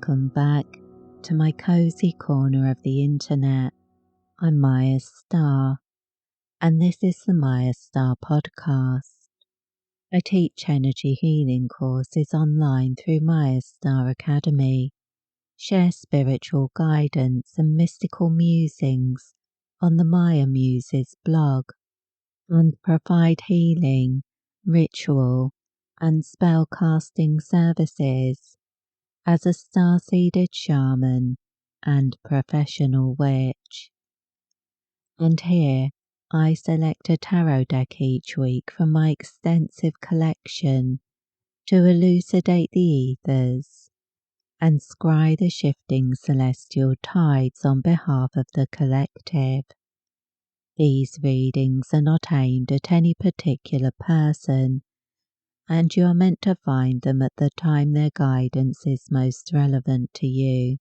Welcome back to my cozy corner of the internet. I'm Mayastar, and this is the Mayastar podcast. I teach energy healing courses online through Mayastar Academy, share spiritual guidance and mystical musings on the Maya Muses blog, and provide healing, ritual, and spell casting services as a star-seeded shaman and professional witch. And here I select a tarot deck each week from my extensive collection to elucidate the ethers and scry the shifting celestial tides on behalf of the collective. These readings are not aimed at any particular person, and you are meant to find them at the time their guidance is most relevant to you.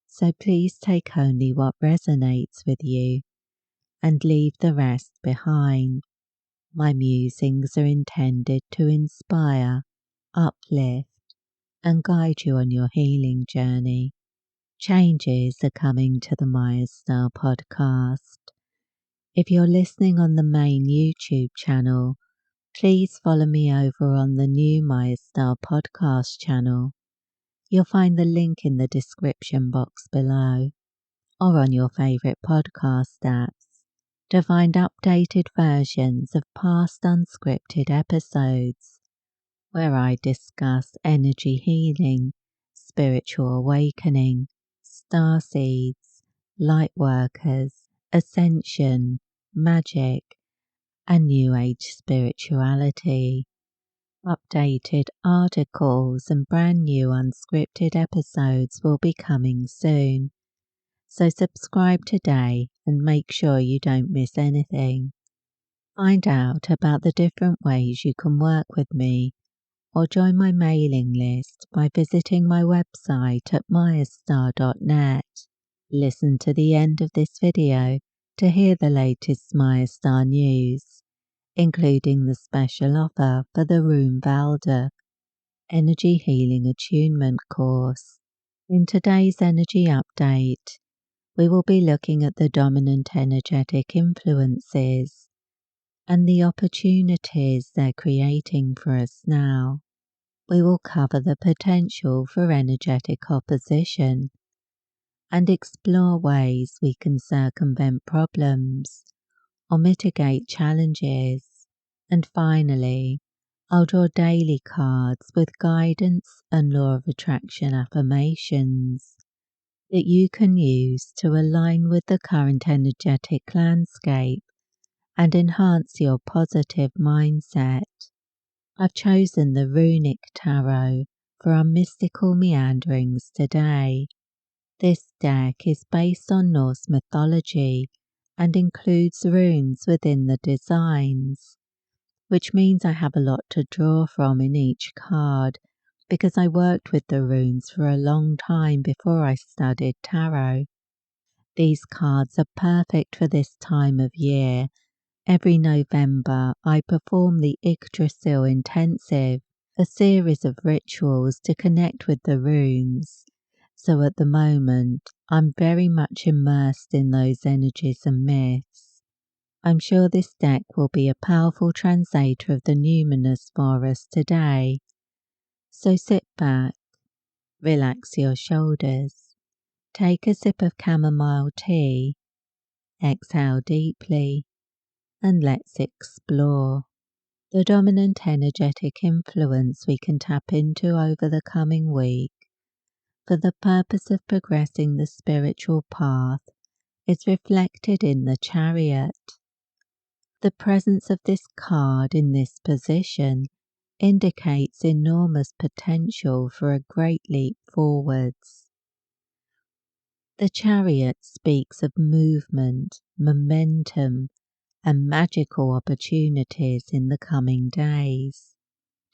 So please take only what resonates with you and leave the rest behind. My musings are intended to inspire, uplift, and guide you on your healing journey. Changes are coming to the Mayastar podcast. If you're listening on the main YouTube channel, please follow me over on the new Mayastar podcast channel. You'll find the link in the description box below, or on your favourite podcast apps, to find updated versions of past unscripted episodes where I discuss energy healing, spiritual awakening, star seeds, light workers, ascension, magic, and New Age spirituality. Updated articles and brand new unscripted episodes will be coming soon, so subscribe today and make sure you don't miss anything. Find out about the different ways you can work with me or join my mailing list by visiting my website at mayastar.net. Listen to the end of this video to hear the latest Mayastar news, including the special offer for the Room Valda Energy Healing Attunement course. In today's energy update, we will be looking at the dominant energetic influences and the opportunities they're creating for us now. We will cover the potential for energetic opposition and explore ways we can circumvent problems or mitigate challenges. And finally, I'll draw daily cards with guidance and law of attraction affirmations that you can use to align with the current energetic landscape and enhance your positive mindset. I've chosen the Runic tarot for our mystical meanderings today. This deck is based on Norse mythology and includes runes within the designs, which means I have a lot to draw from in each card because I worked with the runes for a long time before I studied tarot. These cards are perfect for this time of year. Every November, I perform the Yggdrasil Intensive, a series of rituals to connect with the runes. So at the moment, I'm very much immersed in those energies and myths. I'm sure this deck will be a powerful translator of the numinous for us today. So sit back, relax your shoulders, take a sip of chamomile tea, exhale deeply, and let's explore the dominant energetic influence we can tap into over the coming week for the purpose of progressing the spiritual path is reflected in the Chariot. The presence of this card in this position indicates enormous potential for a great leap forwards. The Chariot speaks of movement, momentum, and magical opportunities in the coming days.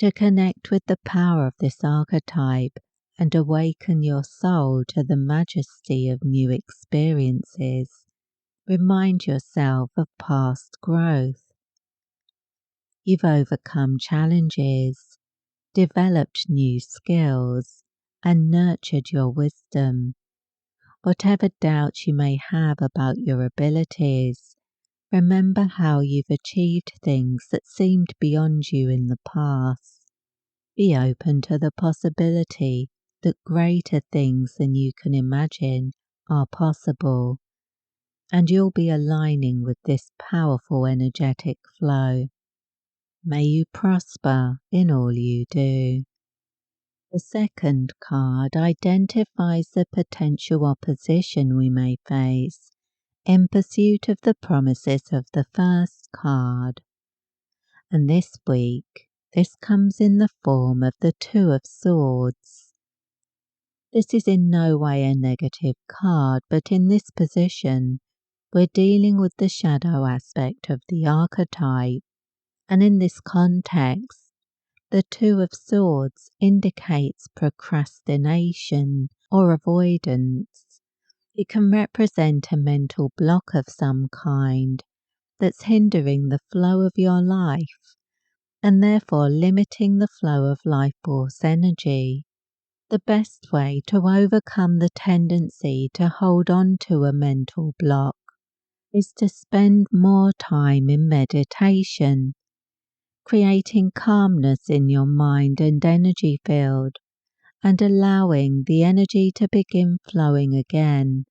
To connect with the power of this archetype and awaken your soul to the majesty of new experiences, remind yourself of past growth. You've overcome challenges, developed new skills, and nurtured your wisdom. Whatever doubts you may have about your abilities, remember how you've achieved things that seemed beyond you in the past. Be open to the possibility that greater things than you can imagine are possible, and you'll be aligning with this powerful energetic flow. May you prosper in all you do. The second card identifies the potential opposition we may face in pursuit of the promises of the first card. And this week, this comes in the form of the Two of Swords. This is in no way a negative card, but in this position, we're dealing with the shadow aspect of the archetype. And in this context, the Two of Swords indicates procrastination or avoidance. It can represent a mental block of some kind that's hindering the flow of your life and therefore limiting the flow of life force energy. The best way to overcome the tendency to hold on to a mental block is to spend more time in meditation, creating calmness in your mind and energy field, and allowing the energy to begin flowing again.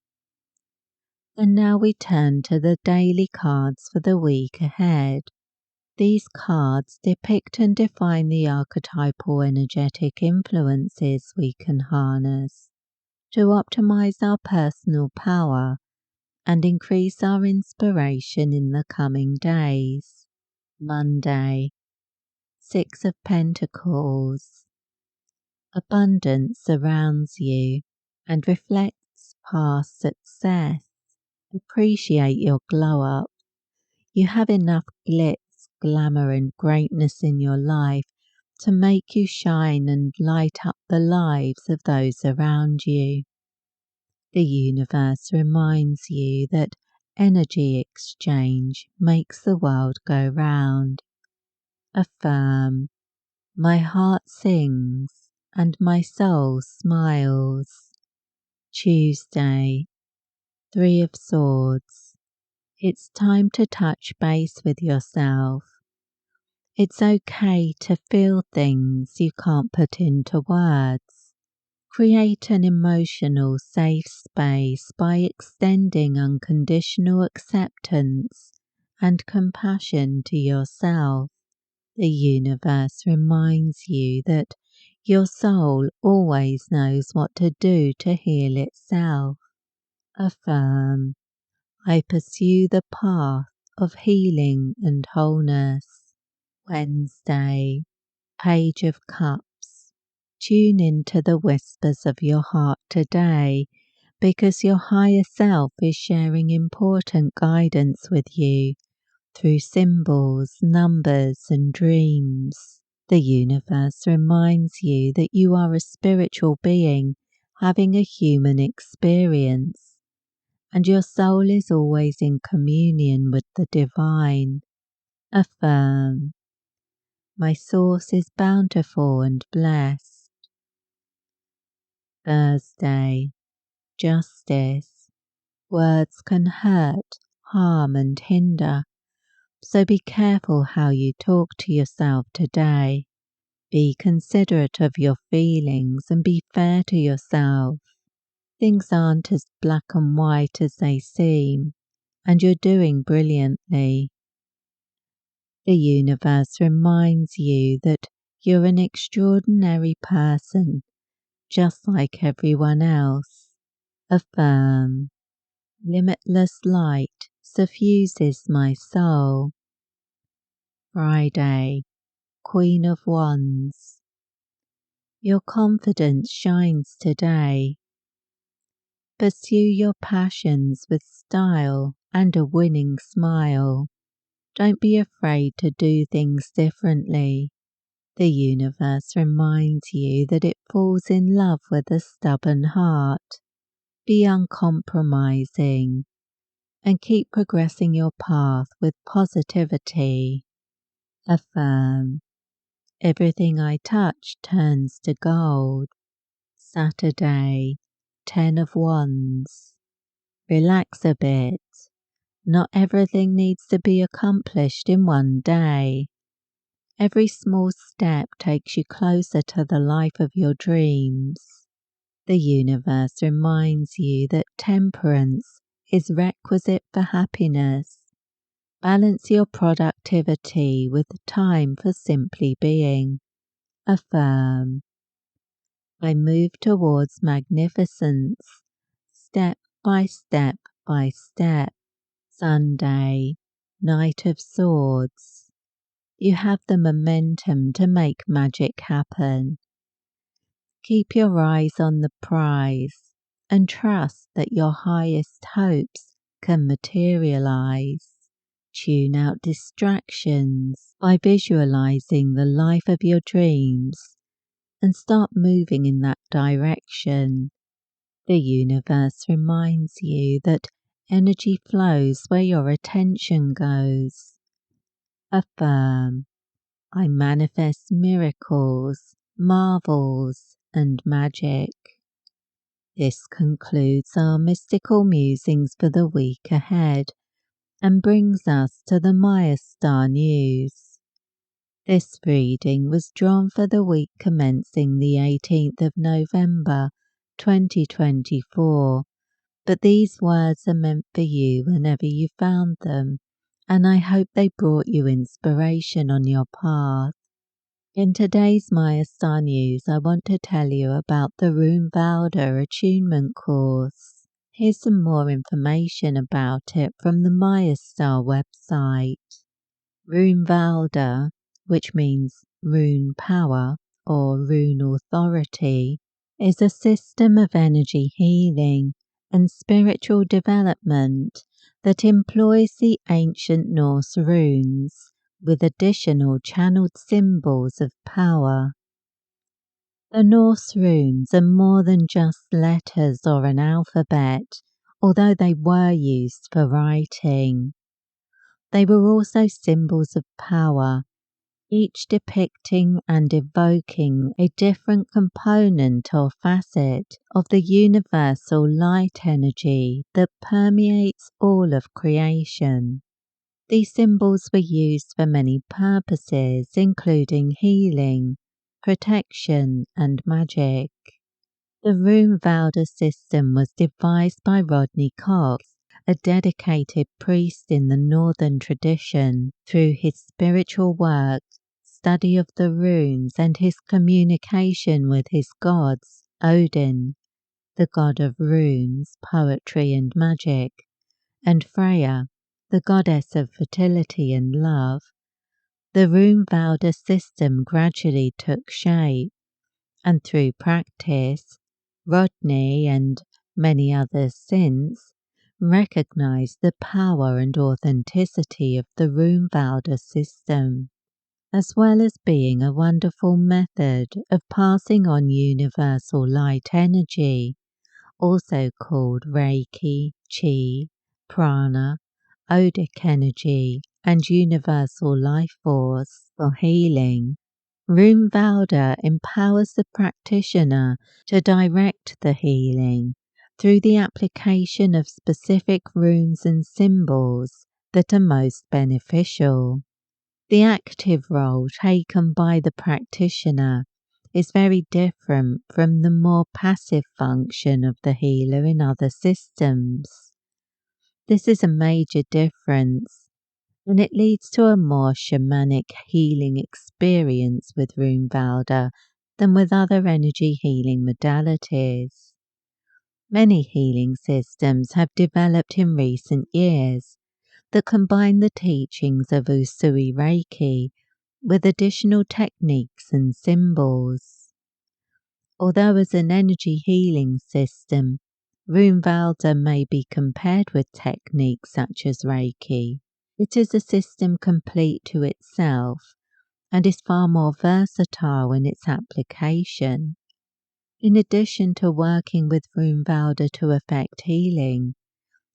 And now we turn to the daily cards for the week ahead. These cards depict and define the archetypal energetic influences we can harness to optimize our personal power and increase our inspiration in the coming days. Monday, Six of Pentacles. Abundance surrounds you and reflects past success. Appreciate your glow up. You have enough glitz, glamour and greatness in your life to make you shine and light up the lives of those around you. The universe reminds you that energy exchange makes the world go round. Affirm, my heart sings and my soul smiles. Tuesday, Three of Swords. It's time to touch base with yourself. It's okay to feel things you can't put into words. Create an emotional safe space by extending unconditional acceptance and compassion to yourself. The universe reminds you that your soul always knows what to do to heal itself. Affirm, I pursue the path of healing and wholeness. Wednesday, Page of Cups. Tune into the whispers of your heart today, because your higher self is sharing important guidance with you through symbols, numbers, and dreams. The universe reminds you that you are a spiritual being having a human experience, and your soul is always in communion with the divine. Affirm, my source is bountiful and blessed. Thursday, Justice. Words can hurt, harm, and hinder, so be careful how you talk to yourself today. Be considerate of your feelings and be fair to yourself. Things aren't as black and white as they seem, and you're doing brilliantly. The universe reminds you that you're an extraordinary person, just like everyone else. Affirm, limitless light suffuses my soul. Friday, Queen of Wands. Your confidence shines today. Pursue your passions with style and a winning smile. Don't be afraid to do things differently. The universe reminds you that it falls in love with a stubborn heart. Be uncompromising and keep progressing your path with positivity. Affirm, everything I touch turns to gold. Saturday, 10 of Wands. Relax a bit. Not everything needs to be accomplished in one day. Every small step takes you closer to the life of your dreams. The universe reminds you that temperance is requisite for happiness. Balance your productivity with time for simply being. Affirm. I move towards magnificence, step by step by step. Sunday, Knight of Swords. You have the momentum to make magic happen. Keep your eyes on the prize and trust that your highest hopes can materialize. Tune out distractions by visualizing the life of your dreams and start moving in that direction. The universe reminds you that energy flows where your attention goes. Affirm. I manifest miracles, marvels, and magic. This concludes our mystical musings for the week ahead and brings us to the Mayastar news. This reading was drawn for the week commencing the 18th of November 2024, but these words are meant for you whenever you found them, and I hope they brought you inspiration on your path. In today's Mayastar news, I want to tell you about the Rune Attunement course. Here's some more information about it from the Mayastar website. Rune, which means rune power or rune authority, is a system of energy healing and spiritual development that employs the ancient Norse runes with additional channeled symbols of power. The Norse runes are more than just letters or an alphabet, although they were used for writing. They were also symbols of power, each depicting and evoking a different component or facet of the universal light energy that permeates all of creation. These symbols were used for many purposes, including healing, protection, and magic. The Rune system was devised by Runic, a dedicated priest in the Northern tradition. Through his spiritual work, study of the runes, and his communication with his gods, Odin, the god of runes, poetry, and magic, and Freya, the goddess of fertility and love, the Rune system gradually took shape, and through practice, Rodney and many others since recognized the power and authenticity of the Rune system, as well as being a wonderful method of passing on universal light energy, also called Reiki, Chi, Prana, Odic energy, and universal life force for healing. Rune empowers the practitioner to direct the healing through the application of specific runes and symbols that are most beneficial. The active role taken by the practitioner is very different from the more passive function of the healer in other systems. This is a major difference, and it leads to a more shamanic healing experience with Rune than with other energy healing modalities. Many healing systems have developed in recent years that combine the teachings of Usui Reiki with additional techniques and symbols. Although as an energy healing system, Rune may be compared with techniques such as Reiki, it is a system complete to itself and is far more versatile in its application. In addition to working with Rune to effect healing,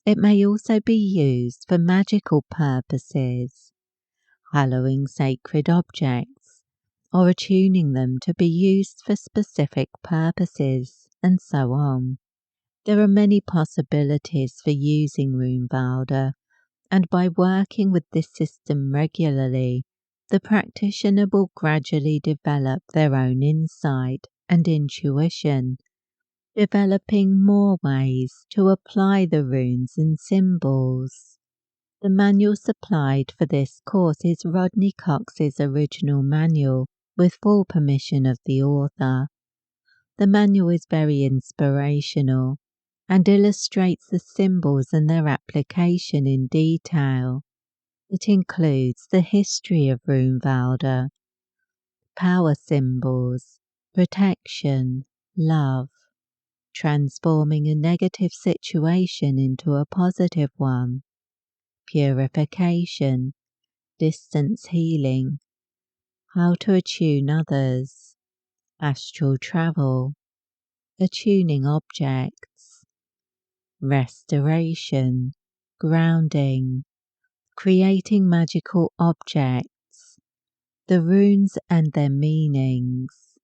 it may also be used for magical purposes, hallowing sacred objects, or attuning them to be used for specific purposes. and so on. There are many possibilities for using Runvalda, and by working with this system regularly, the practitioner will gradually develop their own insight and intuition, developing more ways to apply the runes and symbols. The manual supplied for this course is Rodney Cox's original manual with full permission of the author. The manual is very inspirational and illustrates the symbols and their application in detail. It includes the history of Runvalda, power symbols, protection, love, transforming a negative situation into a positive one, purification, distance healing, how to attune others, astral travel, attuning objects, restoration, grounding, creating magical objects, the runes and their meanings,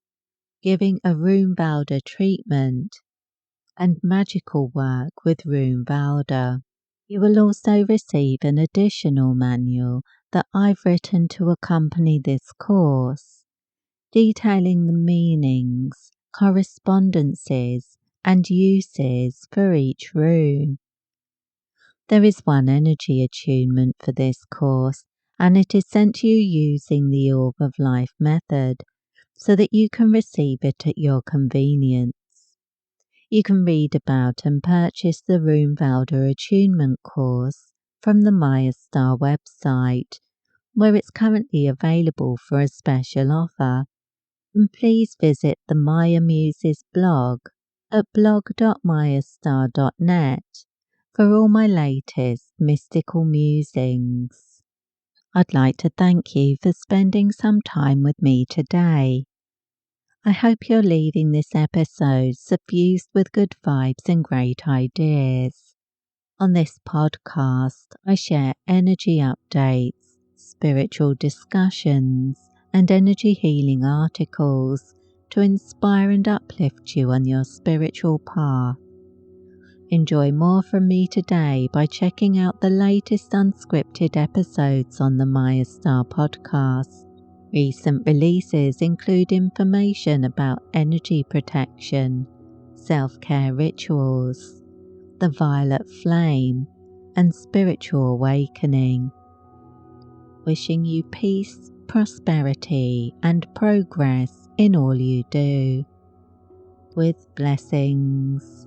giving a Runvalda treatment, and magical work with Runvalda. You will also receive an additional manual that I've written to accompany this course, detailing the meanings, correspondences, and uses for each rune. There is one energy attunement for this course, and it is sent to you using the Orb of Life method, so that you can receive it at your convenience. You can read about and purchase the Runvalda attunement course from the Mayastar website, where it's currently available for a special offer. And please visit the Maya Muses blog at blog.mayastar.net for all my latest mystical musings. I'd like to thank you for spending some time with me today. I hope you're leaving this episode suffused with good vibes and great ideas. On this podcast, I share energy updates, spiritual discussions, and energy healing articles to inspire and uplift you on your spiritual path. Enjoy more from me today by checking out the latest unscripted episodes on the Mayastar podcast. Recent releases include information about energy protection, self-care rituals, the violet flame, and spiritual awakening. Wishing you peace, prosperity, and progress in all you do. With blessings.